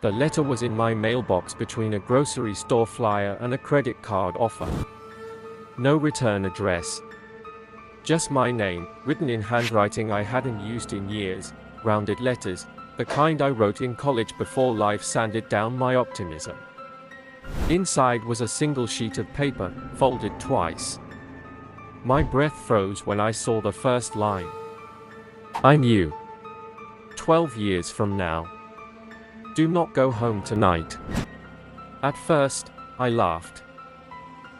The letter was in my mailbox between a grocery store flyer and a credit card offer. No return address. Just my name, written in handwriting I hadn't used in years, rounded letters, the kind I wrote in college before life sanded down my optimism. Inside was a single sheet of paper, folded twice. My breath froze when I saw the first line. I'm you. 12 years from now. Do not go home tonight. At first, I laughed.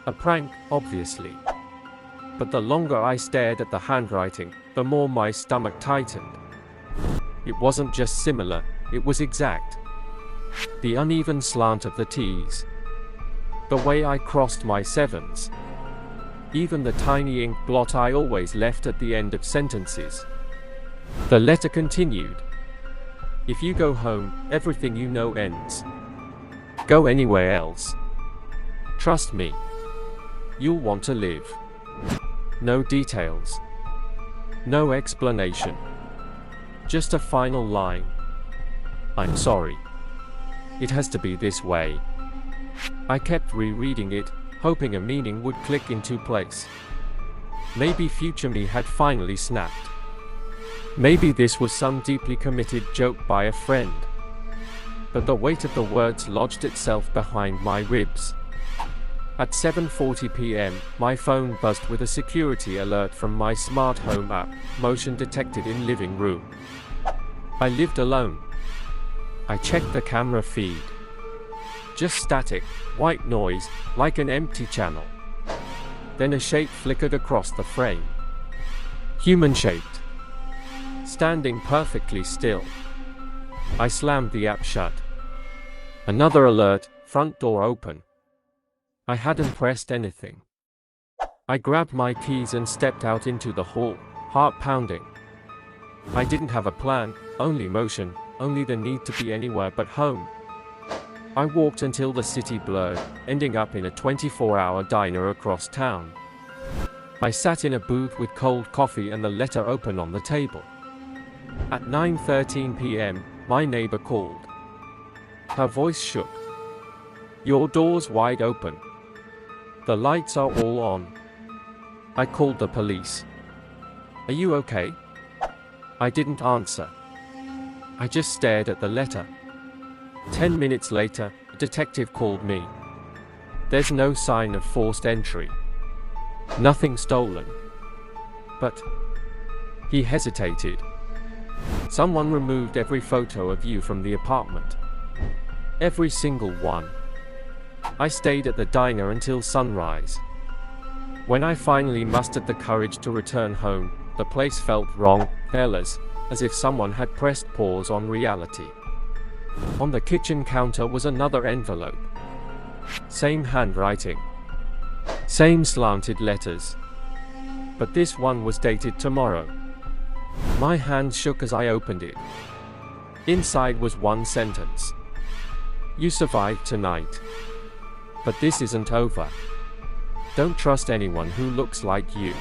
A prank, obviously. But the longer I stared at the handwriting, the more my stomach tightened. It wasn't just similar, it was exact. The uneven slant of the T's. The way I crossed my sevens. Even the tiny ink blot I always left at the end of sentences. The letter continued. If you go home, everything you know ends. Go anywhere else. Trust me. You'll want to live. No details. No explanation. Just a final line. I'm sorry. It has to be this way. I kept rereading it, hoping a meaning would click into place. Maybe future me had finally snapped. Maybe this was some deeply committed joke by a friend. But the weight of the words lodged itself behind my ribs. At 7:40 p.m., my phone buzzed with a security alert from my smart home app, motion detected in living room. I lived alone. I checked the camera feed. Just static, white noise, like an empty channel. Then a shape flickered across the frame. Human-shaped. Standing perfectly still. I slammed the app shut. Another alert, front door open. I hadn't pressed anything. I grabbed my keys and stepped out into the hall, heart pounding. I didn't have a plan, only motion, only the need to be anywhere but home. I walked until the city blurred, ending up in a 24-hour diner across town. I sat in a booth with cold coffee and the letter open on the table. At 9:13 p.m., my neighbor called. Her voice shook. Your door's wide open. The lights are all on. I called the police. Are you okay? I didn't answer. I just stared at the letter. 10 minutes later, a detective called me. There's no sign of forced entry. Nothing stolen. But... He hesitated. Someone removed every photo of you from the apartment. Every single one. I stayed at the diner until sunrise. When I finally mustered the courage to return home, the place felt wrong, careless, as if someone had pressed pause on reality. On the kitchen counter was another envelope. Same handwriting. Same slanted letters. But this one was dated tomorrow. My hand shook as I opened it. Inside was one sentence. You survived tonight. But this isn't over. Don't trust anyone who looks like you.